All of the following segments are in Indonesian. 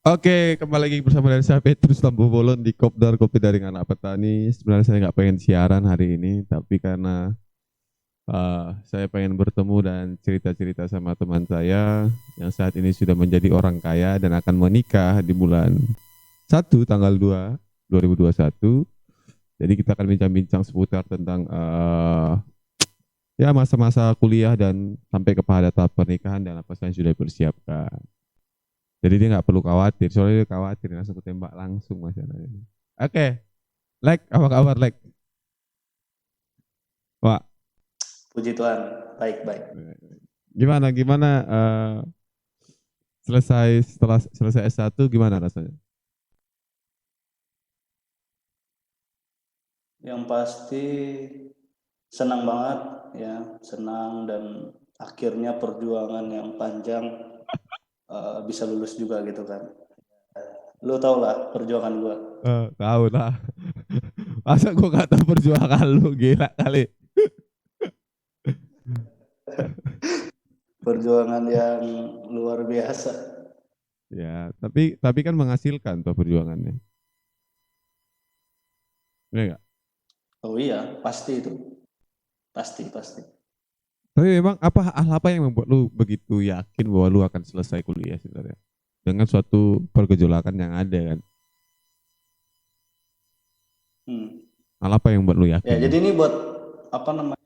Oke, kembali lagi bersama dari saya Petrus Tambu Bolon di Kopdar Kopi dari Anak Petani. Sebenarnya saya nggak pengen siaran hari ini, tapi karena saya pengen bertemu dan cerita-cerita sama teman saya yang saat ini sudah menjadi orang kaya dan akan menikah di bulan 1 tanggal 2 2021. Jadi kita akan bincang-bincang seputar tentang ya masa-masa kuliah dan sampai kepada tahap pernikahan dan apa saja yang sudah dipersiapkan. Jadi dia nggak perlu khawatir, soalnya dia khawatir langsung ketembak langsung masalahnya. Oke, Lek, apa kabar Lek? Wah, Puji Tuhan, baik-baik. gimana gimana setelah selesai S1 gimana rasanya? Yang pasti senang banget ya, senang dan akhirnya perjuangan yang panjang bisa lulus juga gitu kan. Lu tau lah perjuangan gua. Tahu lah. Masa gua nggak tahu perjuangan lu, gila kali. Perjuangan yang luar biasa. Ya, tapi kan menghasilkan tuh perjuangannya. Iya nggak? Oh iya, pasti itu. Pasti. Tapi memang hal apa yang membuat lu begitu yakin bahwa lu akan selesai kuliah sebenarnya? Dengan suatu pergejolakan yang ada kan? Hmm. Hal apa yang membuat lu Ya, yakin jadi tuh? ini buat apa namanya?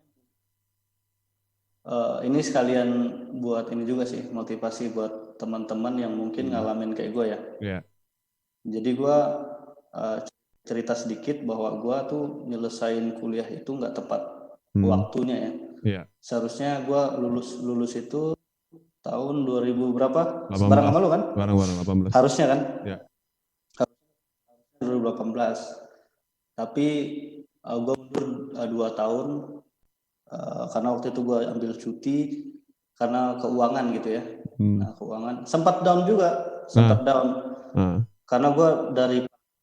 Ini sekalian buat ini juga sih, motivasi buat teman-teman yang mungkin Hmm. ngalamin kayak gue ya. Ya. Jadi gue uh, cerita sedikit bahwa gue tuh nyelesain kuliah itu nggak tepat Hmm. waktunya ya. Iya. Seharusnya gue lulus itu tahun 2000 berapa? Sebarang 18. sama lu kan? Barang-barang 18. Harusnya kan? Ya. 2018. Tapi gue mundur 2 tahun karena waktu itu gue ambil cuti karena keuangan gitu ya. Hmm. Nah, keuangan sempat down juga, Nah, sempat down nah. karena gue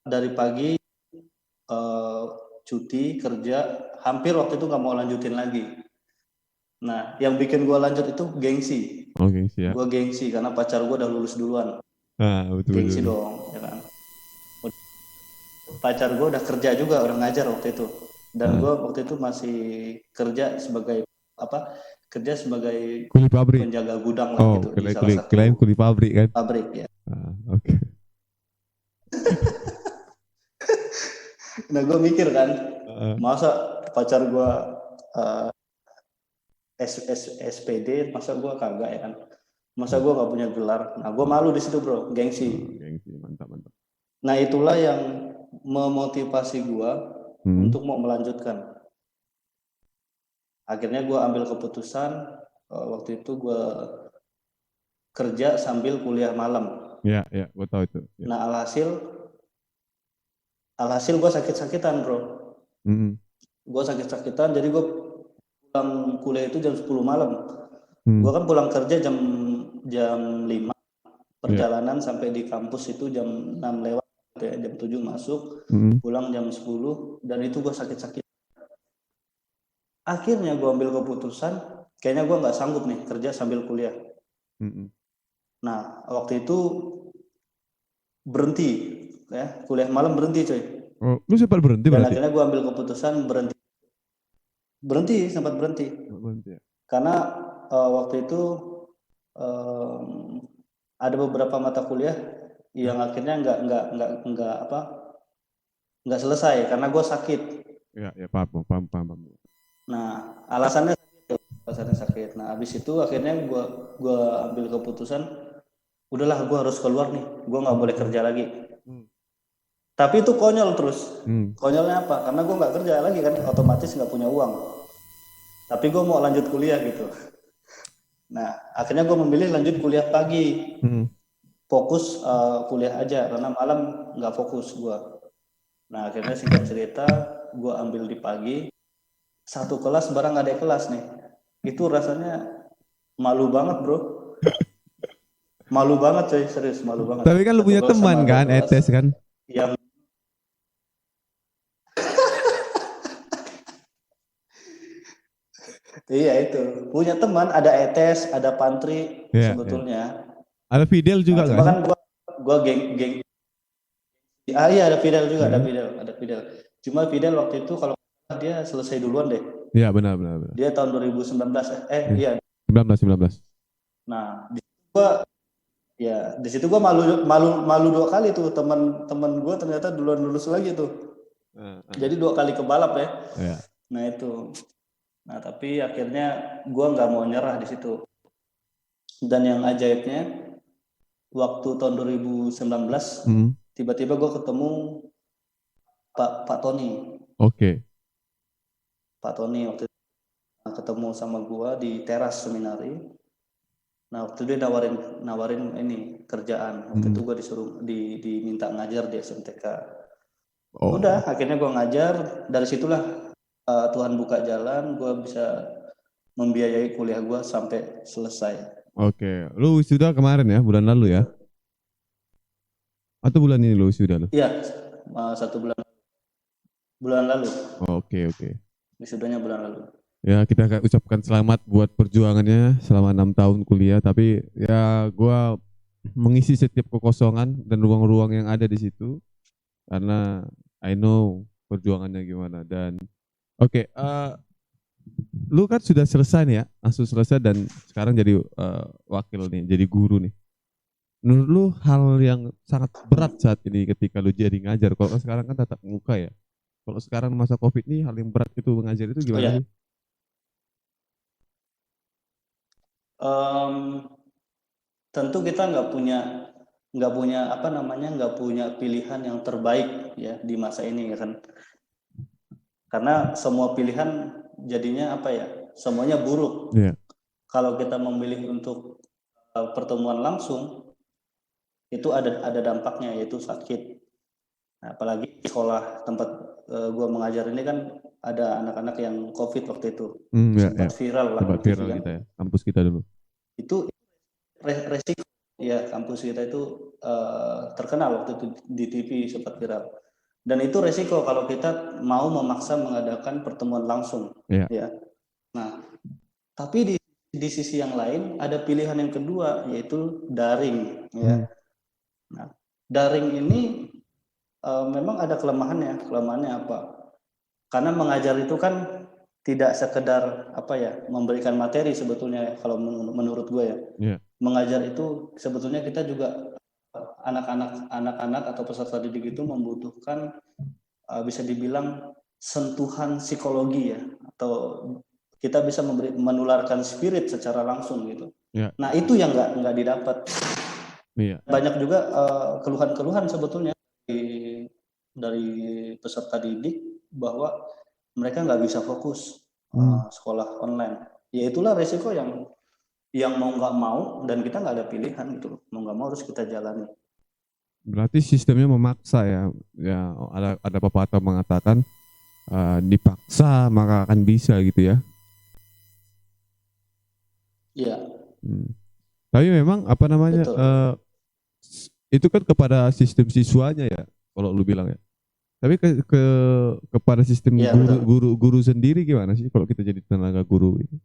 dari pagi cuti kerja, hampir waktu itu nggak mau lanjutin lagi. Nah, yang bikin gue lanjut itu gengsi. Oke, siap. Gue gengsi karena pacar gue udah lulus duluan. Nah, betul Gengsi betul. dong, ya kan. Pacar gue udah kerja juga, udah ngajar waktu itu. Dan Nah, gue waktu itu masih kerja sebagai apa? Kerja sebagai kuli pabrik. penjaga gudang lah Oh, gitu di kirain salah kirain satu kuli pabrik kan? pabrik ya. Ah, oke. Nah, gue mikir kan, Ah, masa pacar gue uh, SPD, masa gue kagak ya kan? Masa gue nggak punya gelar? Nah, gue malu di situ bro, gengsi. gengsi, mantap mantap. Nah, itulah yang memotivasi gue Hmm. untuk mau melanjutkan. Akhirnya gue ambil keputusan waktu itu gue kerja sambil kuliah malam. Ya, ya, gue tahu itu. Ya. Nah, alhasil gue sakit-sakitan bro. Hmm. Gue sakit-sakitan, jadi gue pulang kuliah itu jam 10 malam. Hmm. Gue kan pulang kerja jam 5, Ya. perjalanan sampai di kampus itu jam 6 lewat, ya, jam 7 masuk, Hmm. pulang jam 10, dan itu gue sakit-sakit. Akhirnya gue ambil keputusan, kayaknya gue nggak sanggup nih kerja sambil kuliah. Hmm. Nah, waktu itu berhenti, ya, kuliah malam berhenti coy. Oh, lu sempat berhenti Dan berarti? akhirnya gue ambil keputusan sempat berhenti. Berhenti ya. Karena waktu itu ada beberapa mata kuliah Ya, yang akhirnya nggak selesai karena gue sakit. ya, ya, paham, paham, paham, paham. Nah, alasannya sakit. Nah, habis itu akhirnya gue ambil keputusan, udahlah gue harus keluar nih, gue nggak boleh kerja lagi. Hmm. Tapi itu konyol terus. Hmm. Konyolnya apa? Karena gue nggak kerja lagi kan, otomatis nggak punya uang. Tapi gue mau lanjut kuliah gitu. Nah, akhirnya gue memilih lanjut kuliah pagi. Hmm. Fokus kuliah aja, karena malam nggak fokus gue. Nah, akhirnya singkat cerita, gue ambil di pagi. Satu kelas barang ada kelas nih. Itu rasanya malu banget bro. Malu banget coy, serius malu banget. Tapi kan lu Satu punya kelas teman sama ada kan, kelas ETS kan? yang iya itu punya teman, ada ETS, ada pantri Ya, ya. sebetulnya. Ada Fidel Nah, juga cuma gak sih? kan gua geng iya ada Fidel juga, Ya. ada Fidel. Cuma Fidel waktu itu kalau dia selesai duluan deh. Iya, benar, benar, benar. Dia tahun 2019 iya. 19, 19. Nah, di situ gua malu 2 kali tuh, teman gua ternyata duluan lulus lagi tuh. Jadi 2 kali kebalap ya. Iya. Nah itu. Nah tapi akhirnya gua nggak mau nyerah di situ. Dan yang ajaibnya waktu tahun 2019 tiba-tiba gua ketemu Pak Tony. Oke. Pak Tony waktu itu ketemu sama gua di teras seminari. Nah waktu itu dia nawarin ini kerjaan. Waktu itu gua disuruh diminta ngajar di SMTK. Oh. Udah akhirnya gua ngajar. Dari situlah Tuhan buka jalan, gua bisa membiayai kuliah gua sampai selesai. Oke, lu wisuda kemarin ya, bulan lalu ya? Atau bulan ini lu wisuda lu? Iya, 1 bulan lalu. Oke. Wisudanya bulan lalu. Ya, kita akan ucapkan selamat buat perjuangannya selama 6 tahun kuliah. Tapi ya gua mengisi setiap kekosongan dan ruang-ruang yang ada di situ karena I know perjuangannya gimana. Dan oke, lu kan sudah selesai nih ya, langsung selesai dan sekarang jadi wakil nih, jadi guru nih. Menurut lu hal yang sangat berat saat ini ketika lu jadi ngajar, kalau sekarang kan tatap muka ya. Kalau sekarang masa COVID nih, hal yang berat itu mengajar itu gimana sih? Tentu kita nggak punya pilihan yang terbaik ya di masa ini ya kan. Karena semua pilihan jadinya semuanya buruk. Yeah. Kalau kita memilih untuk pertemuan langsung itu ada dampaknya, yaitu sakit. Nah, apalagi sekolah tempat gua mengajar ini kan ada anak-anak yang COVID waktu itu. Sempat viral lah. Sempat viral kita ya, kampus kita dulu. Itu resiko ya, kampus kita itu terkenal waktu itu di TV, sempat viral. Dan itu resiko kalau kita mau memaksa mengadakan pertemuan langsung. Ya. Nah, tapi di sisi yang lain ada pilihan yang kedua, yaitu daring ya. Nah, daring ini memang ada kelemahannya. Kelemahannya apa? Karena mengajar itu kan tidak sekedar memberikan materi sebetulnya kalau menurut gue ya. Yeah. Mengajar itu sebetulnya kita juga anak-anak atau peserta didik itu membutuhkan bisa dibilang sentuhan psikologi ya, atau kita bisa menularkan spirit secara langsung gitu. Yeah. Nah itu yang nggak didapat. Yeah. Banyak juga keluhan-keluhan sebetulnya dari peserta didik bahwa mereka nggak bisa fokus sekolah online. Ya itulah resiko yang mau nggak mau, dan kita nggak ada pilihan gitu, mau nggak mau harus kita jalani. Berarti sistemnya memaksa ya. Ya ada pepatah mengatakan dipaksa maka akan bisa gitu ya. Iya. Tapi memang itu kan kepada sistem siswanya ya, kalau lu bilang ya. Tapi kepada sistem guru sendiri gimana sih kalau kita jadi tenaga guru gitu?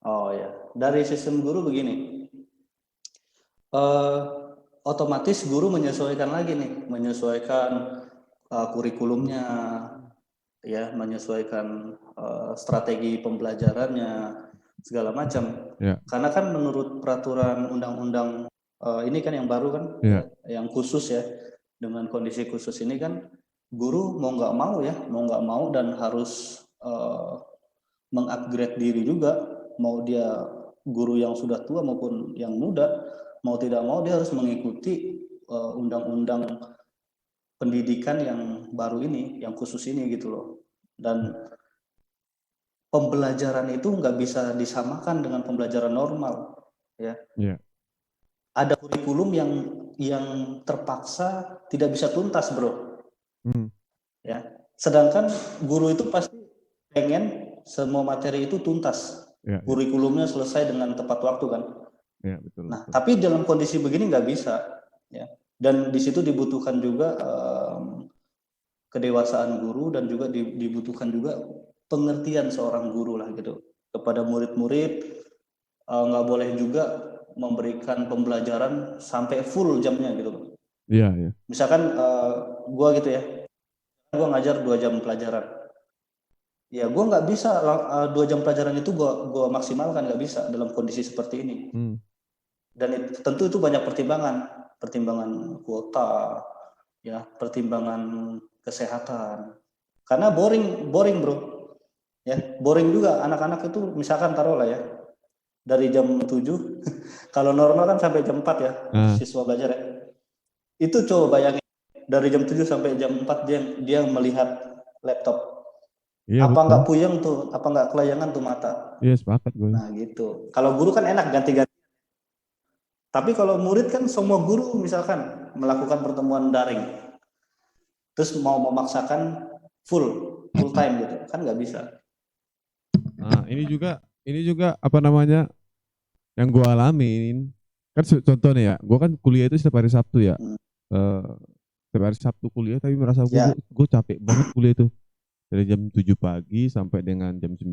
Oh ya, dari sistem guru begini, otomatis guru menyesuaikan kurikulumnya, ya, menyesuaikan strategi pembelajarannya, segala macam. Yeah. Karena kan menurut peraturan undang-undang ini kan yang baru kan, yang khusus ya, dengan kondisi khusus ini kan, guru mau nggak mau dan harus mengupgrade diri juga, mau dia guru yang sudah tua maupun yang muda, mau tidak mau dia harus mengikuti undang-undang pendidikan yang baru ini, yang khusus ini gitu loh. Dan pembelajaran itu nggak bisa disamakan dengan pembelajaran normal, ya. Yeah. Ada kurikulum yang terpaksa tidak bisa tuntas, bro. Ya, sedangkan guru itu pasti pengen semua materi itu tuntas, kurikulumnya selesai dengan tepat waktu kan. Ya, betul. Nah, tapi dalam kondisi begini nggak bisa, ya. Dan di situ dibutuhkan juga kedewasaan guru, dan juga dibutuhkan juga pengertian seorang guru lah gitu kepada murid-murid. Nggak boleh juga memberikan pembelajaran sampai full jamnya gitu loh. Iya, iya. Misalkan gua gitu ya, gua ngajar 2 jam pelajaran. Ya gua nggak bisa 2 jam pelajaran itu gua maksimalkan, nggak bisa dalam kondisi seperti ini. Dan tentu itu banyak pertimbangan kuota, ya, pertimbangan kesehatan. Karena boring bro, ya boring juga anak-anak itu. Misalkan taruhlah ya, dari jam 7 kalau normal kan sampai jam 4 ya siswa belajar ya. Itu coba bayangin dari jam 7 sampai jam 4 dia melihat laptop. Iya, apa betul. nggak puyeng tuh, apa nggak kelayangan tuh mata. Iya, sepakat gue. Nah gitu. Kalau guru kan enak ganti-ganti. Tapi kalau murid kan semua guru misalkan melakukan pertemuan daring, terus mau memaksakan full time gitu, kan nggak bisa. Nah, ini juga apa namanya yang gue alamin. Kan contoh nih ya, gue kan kuliah itu setiap hari Sabtu ya. Setiap hari Sabtu kuliah, tapi merasa gue capek banget kuliah itu. Dari jam 7 pagi sampai dengan jam 9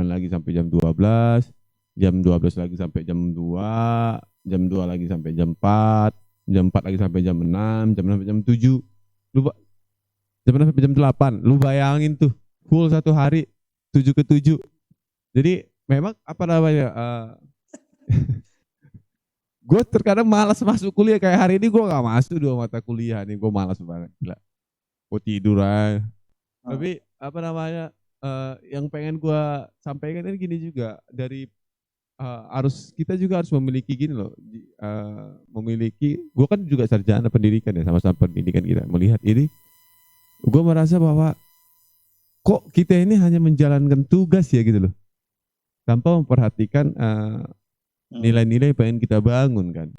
lagi sampai jam 12, jam 12 lagi sampai jam 2, jam 2 lagi sampai jam 4, jam 4 lagi sampai jam 6, jam 6 sampai jam 7. Jam 6 sampai jam 8. Lu bayangin tuh, full satu hari 7 ke 7. Jadi memang apa namanya? Gue terkadang malas masuk kuliah. Kayak hari ini gue gak masuk 2 mata kuliah nih, gue malas banget, gila. Gue tidur aja. Tapi apa namanya? Yang pengen gue sampaikan ini gini juga, dari kita juga harus memiliki gini loh, gue kan juga sarjana pendidikan ya, sama-sama pendidikan kita. Melihat ini, gue merasa bahwa kok kita ini hanya menjalankan tugas ya gitu loh, tanpa memperhatikan nilai-nilai yang pengen kita bangun kan.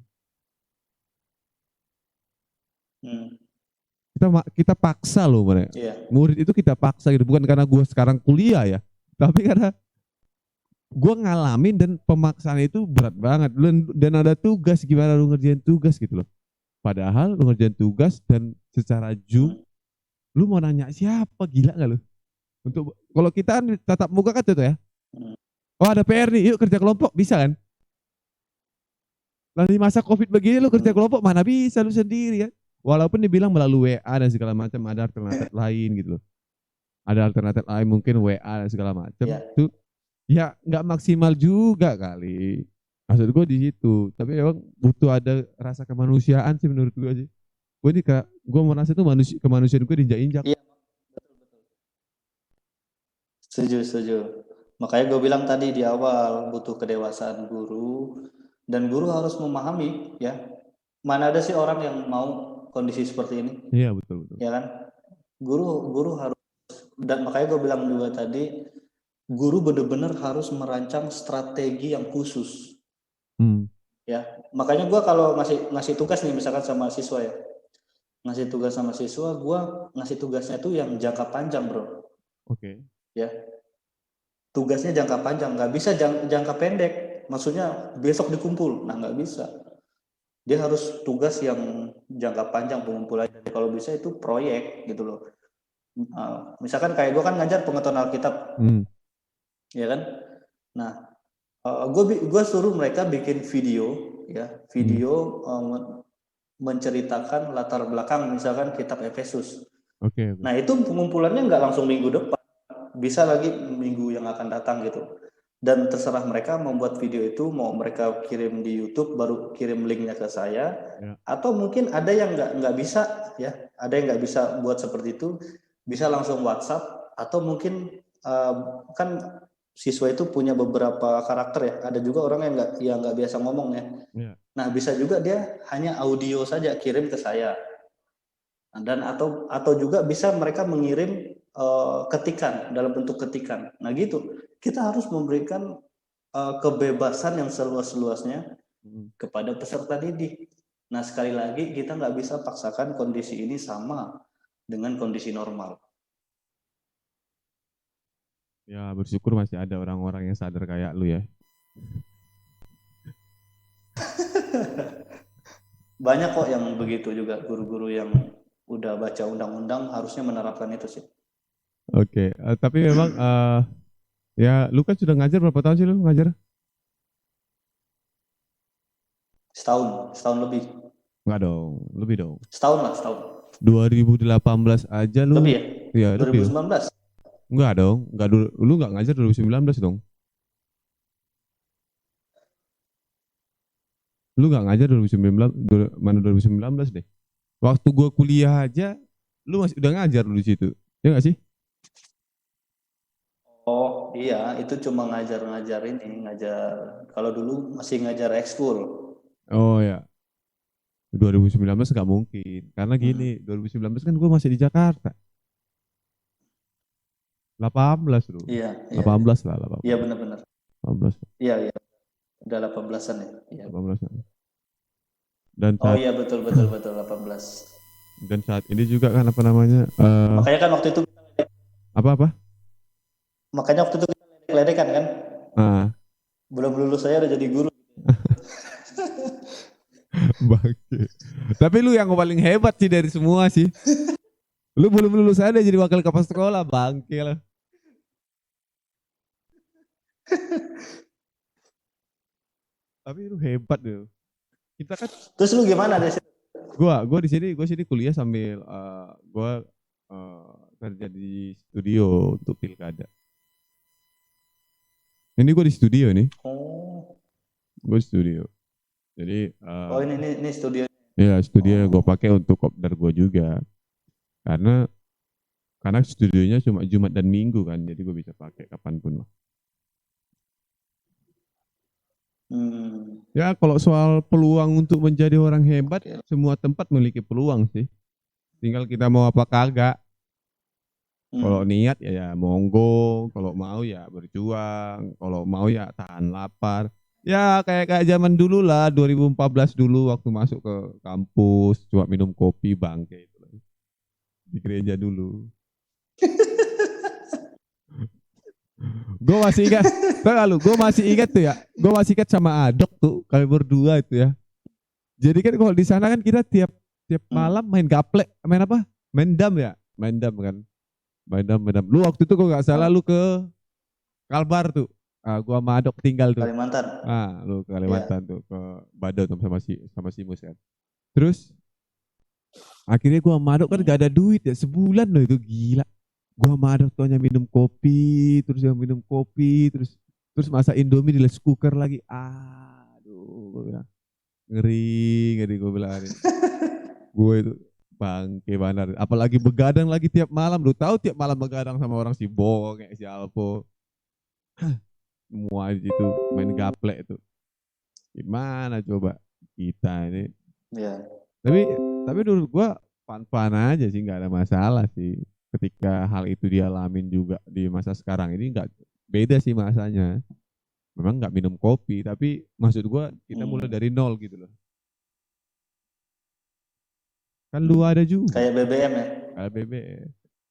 Kita paksa loh mereka. Murid itu kita paksa gitu, bukan karena gue sekarang kuliah ya, tapi karena gue ngalamin dan pemaksaan itu berat banget. Dan ada tugas, gimana lu ngerjain tugas gitu loh. Padahal lu ngerjain tugas dan secara Zoom, lu mau nanya siapa, gila gak lu? Kalau kita kan tatap muka kan tuh ya. Oh ada PR nih, yuk kerja kelompok, bisa kan? Lalu di masa COVID begini lu kerja kelompok mana bisa, lu sendiri ya. Walaupun dibilang melalui WA dan segala macam, ada alternatif lain gitu loh. Ada alternatif lain mungkin WA dan segala macam. Tuh ya nggak maksimal juga kali. Maksud gue di situ. Tapi memang butuh ada rasa kemanusiaan sih menurut gue sih. Gue ini gue merasa itu kemanusiaan gue diinjak-injak. Iya, betul. Setuju. Makanya gue bilang tadi di awal, butuh kedewasaan guru, dan guru harus memahami ya. Mana ada sih orang yang mau kondisi seperti ini? Iya, betul. Ya kan? Guru harus, dan makanya gue bilang juga tadi, guru benar-benar harus merancang strategi yang khusus. Ya, makanya gue kalau ngasih tugas nih misalkan sama siswa ya, ngasih tugas sama siswa, gue ngasih tugasnya tuh yang jangka panjang bro. Oke. Ya, tugasnya jangka panjang, nggak bisa jangka pendek. Maksudnya besok dikumpul, nah nggak bisa. Dia harus tugas yang jangka panjang pengumpulan. Kalau bisa itu proyek gitu loh. Misalkan kayak gue kan ngajar pengetahuan Alkitab, ya kan. Nah, gue suruh mereka bikin video, ya, menceritakan latar belakang misalkan kitab Efesus. Okay. Nah itu pengumpulannya nggak langsung minggu depan, bisa lagi minggu yang akan datang gitu. Dan terserah mereka membuat video itu, mau mereka kirim di YouTube baru kirim linknya ke saya, atau mungkin ada yang nggak bisa ya, ada yang nggak bisa buat seperti itu, bisa langsung WhatsApp, atau mungkin kan siswa itu punya beberapa karakter ya, ada juga orang yang nggak biasa ngomong ya. Nah bisa juga dia hanya audio saja kirim ke saya, dan atau juga bisa mereka mengirim ketikan dalam bentuk ketikan. Nah gitu, kita harus memberikan kebebasan yang seluas-luasnya kepada peserta didik. Nah sekali lagi kita nggak bisa paksakan kondisi ini sama dengan kondisi normal. Ya bersyukur masih ada orang-orang yang sadar kayak lu ya. Banyak kok yang begitu juga, guru-guru yang udah baca undang-undang harusnya menerapkan itu sih. Oke, tapi memang ya lu kan sudah ngajar berapa tahun sih lu ngajar? setahun lebih. Enggak dong, lebih dong. Setahun lah, setahun. 2018 aja Lebih lu. ya? Ya lebih dong. 2019. Enggak dong, enggak dulu, lu enggak ngajar 2019 dong. Lu enggak ngajar 2019, mana 2019 deh. Waktu gua kuliah aja, lu masih udah ngajar lu di situ. Ya enggak sih? Oh iya, itu cuma ngajar ini, ngajar. Kalau dulu masih ngajar ekskul. Oh ya, 2019 enggak mungkin. Karena Hmm. gini, 2019 kan gua masih di Jakarta. 18 bro. Iya, iya, iya. 18 lah, Iya 18. benar-benar. 18. Iya, iya. Udah 18-an ya. Iya. 18. Dan Oh saat iya, betul, betul, betul, 18. dan saat ini juga kan apa namanya? Makanya kan waktu itu, Apa-apa? kita ledek-ledekan kan. Ah, Belum lulus saya udah jadi guru. bangke. Tapi lu yang paling hebat sih dari semua sih. Lu belum lulus aja jadi wakil kepala sekolah, bangke lah. Tapi lu hebat tuh. Kita kan Terus lu gimana deh? gua sini kuliah sambil gua kerja di studio untuk pilkada. Ini gua di studio nih, Oh, gua di studio. Jadi oh ini studio. ya studio yang gua Oh, pakai untuk kopdar gua juga. Karena studionya cuma Jumat dan Minggu kan, jadi gua bisa pakai kapanpun lah. hmm, Ya kalau soal peluang untuk menjadi orang hebat, oke. semua tempat memiliki peluang sih. Tinggal kita mau apa kagak. Kalau Hmm. niat ya monggo, kalau mau ya berjuang, kalau mau ya tahan lapar. Ya kayak zaman dulu lah, 2014 dulu waktu masuk ke kampus, cuma minum kopi bangke itu di gereja dulu. Gue masih ingat, tau gak lu, gue masih ingat tuh ya, gue masih ingat sama Adok tuh, kami berdua itu ya. Jadi kan kalau di sana kan kita tiap tiap Hmm. malam main gaplek, main apa? Main dam ya, main dam kan. Main dam, main dam. Lu waktu itu kok nggak salah Ah, lu ke Kalbar tuh. Gua sama Adok tinggal tuh. Kalimantan. Lu ke Ya. Kalimantan tuh ke Badau tuh sama si Mus kan. Terus akhirnya gua sama Adok kan Hmm. gak ada duit ya sebulan loh itu gila. Gua sama Adok tuh hanya minum kopi, terus yang minum kopi, terus terus masak Indomie di rice cooker lagi. Aduh, gua bilang ngeri, ngeri gua bilang ini. Gue itu bangke banar. Apalagi begadang lagi tiap malam. Lu tahu tiap malam begadang sama orang si Bo, kayak si Alpo. Semua di situ main gaplek itu. Gimana coba kita ini? Ya. Tapi menurut gua fun-fun aja sih, nggak ada masalah sih. Ketika hal itu dialamin juga di masa sekarang ini nggak beda sih masanya. Memang nggak minum kopi, tapi maksud gua kita mulai Hmm. dari nol gitu loh. Kan lu ada juga Kayak BBM ya. KBB.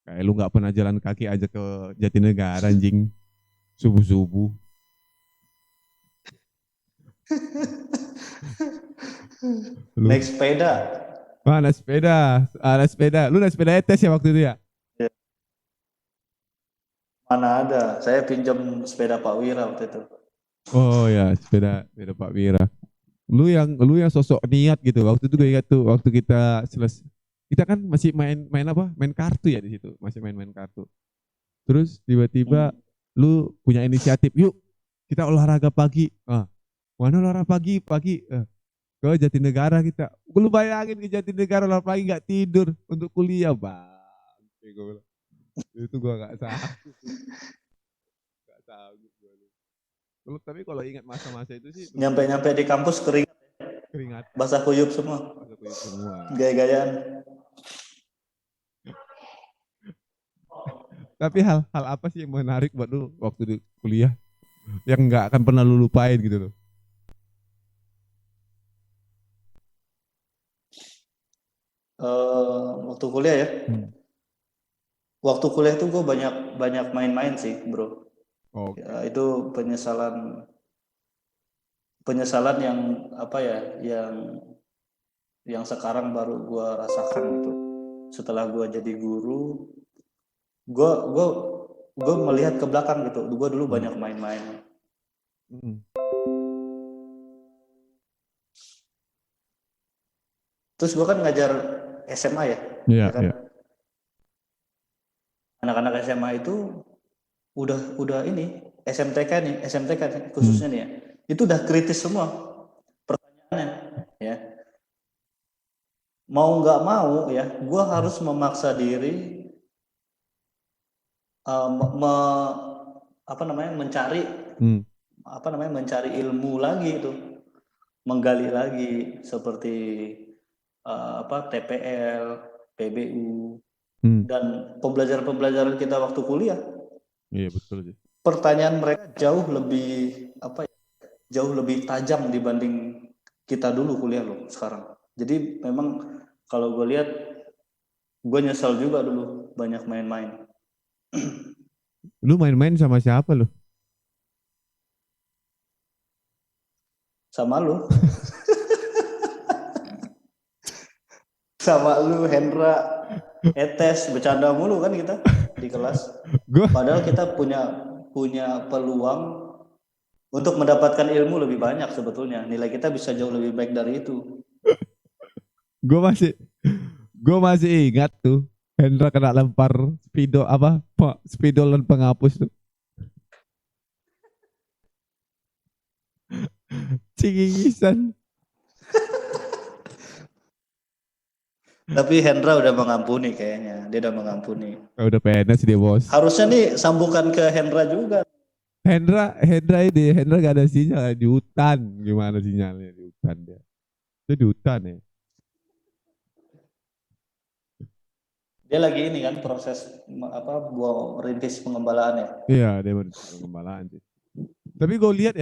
Kayak lu nggak pernah jalan kaki aja ke Jatinegara anjing subuh-subuh. Lu Naik sepeda. naik sepeda, naik sepeda. Lu naik sepeda ETS ya waktu itu ya? Ya. Mana ada. Saya pinjam sepeda Pak Wira waktu itu. Oh ya, sepeda sepeda Pak Wira. Lu yang sosok niat gitu. Waktu itu gue ingat tuh waktu kita selesai, kita kan masih main main apa? Main kartu ya di situ, masih main-main kartu. Terus tiba-tiba Hmm. lu punya inisiatif, yuk kita olahraga pagi. Mana olahraga pagi pagi? Ke Jatinegara kita. Lu bayangin ke Jatinegara olahraga pagi nggak tidur untuk kuliah, bang. Itu gua nggak sanggup, nggak sanggup gua. Tapi kalau ingat masa-masa itu sih Nyampe-nyampe di kampus kering. keringatan, Basah kuyup semua. masa kuyup semua. Gaya-gayaan. Tapi hal apa sih yang menarik buat lu waktu di kuliah yang nggak akan pernah lu lupain gitu loh? Waktu kuliah ya. Hmm. Waktu kuliah tuh gue banyak banyak main-main sih, bro. Ya, Oke. itu penyesalan penyesalan yang apa ya, yang sekarang baru gue rasakan gitu. Setelah gue jadi guru, gue gue melihat ke belakang gitu. Gue dulu banyak main-main. Hmm. Terus gue kan ngajar SMA ya, Iya, ya kan. iya. Anak-anak SMA itu udah ini SMTK nih, Hmm. khususnya nih ya. Itu udah kritis semua pertanyaannya ya. Mau nggak mau ya, gue harus memaksa diri uh, me, me- apa namanya mencari Hmm. mencari ilmu lagi itu, menggali lagi seperti TPL, PBU, Hmm. dan pembelajaran kita waktu kuliah. Iya betul sih. Pertanyaan mereka jauh lebih tajam dibanding kita dulu kuliah loh sekarang. Jadi memang kalau gue lihat, gue nyesal juga dulu banyak main-main Lu main-main sama siapa lu? sama lu, sama lu Hendra, Etes, bercanda mulu kan kita di kelas. Gue Padahal kita punya peluang untuk mendapatkan ilmu lebih banyak sebetulnya. Nilai kita bisa jauh lebih baik dari itu. gue masih gue masih ingat tuh Hendra kena lempar spidol apa spidol dan penghapus tuh. Cingisan. Tapi Hendra udah mengampuni kayaknya. Dia udah mengampuni. Udah PNS dia bos. Harusnya nih sambungkan ke Hendra juga. Hendra gak ada sinyal di hutan. Gimana sinyalnya di hutan dia? Itu di hutan ya. Dia lagi ini kan proses buat rintis pengembalaan ya. Iya dia pengembalaan sih. Tapi gue lihat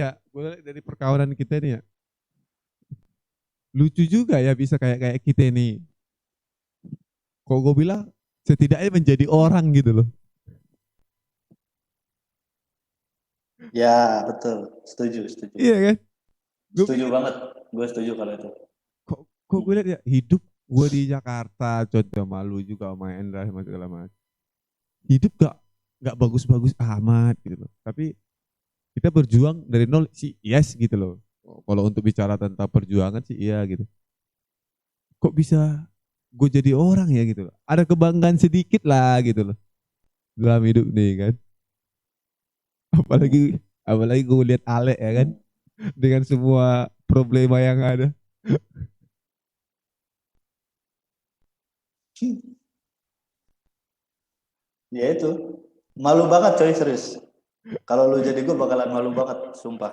dari perkawanan kita nih ya, lucu juga ya bisa kayak kayak kita nih. Kok gue bilang setidaknya menjadi orang gitu loh. Ya betul, setuju. Iya kan? Gue Setuju pikir banget, gue setuju kalau itu. kok gue lihat ya hidup gue di Jakarta contoh malu juga sama Endra sama segala macam. Hidup gak bagus-bagus amat gitu loh. Tapi kita berjuang dari nol sih yes gitu loh. Kalau untuk bicara tentang perjuangan sih iya gitu. Kok bisa gue jadi orang ya gitu loh. Ada kebanggaan sedikit lah gitu loh dalam hidup nih kan. Apalagi apalagi gue lihat Ale ya kan dengan semua problema yang ada. Ya itu, malu banget coy serius. Kalau lu jadi gue bakalan malu banget, sumpah.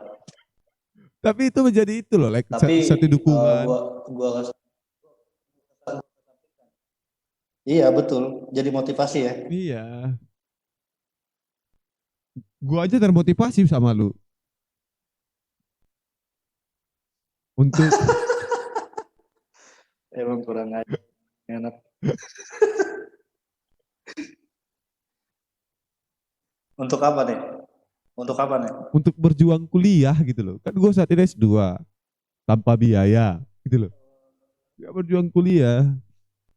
Tapi itu menjadi itu loh, like Tapi satu dukungan. gua iya betul, jadi motivasi ya. Iya, gua aja termotivasi sama lu untuk Emang kurang aja enak. Untuk apa nih? Untuk apa nih? untuk berjuang kuliah gitu loh. Kan gua saat ini S2 tanpa biaya gitu loh. Gak berjuang kuliah.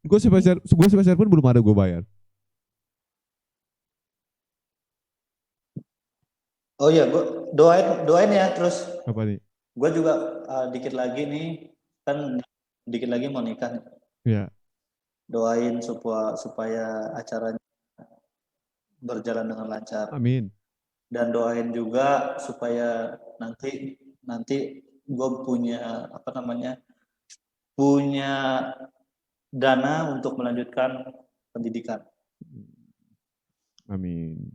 Gua semester pun belum ada gua bayar. Oh iya, gua doain ya terus. Apa nih? Gue juga dikit lagi nih, kan dikit lagi mau nikah nih. Ya, Doain supaya acaranya berjalan dengan lancar, amin. dan doain juga supaya nanti nanti gue punya dana untuk melanjutkan pendidikan. Amin.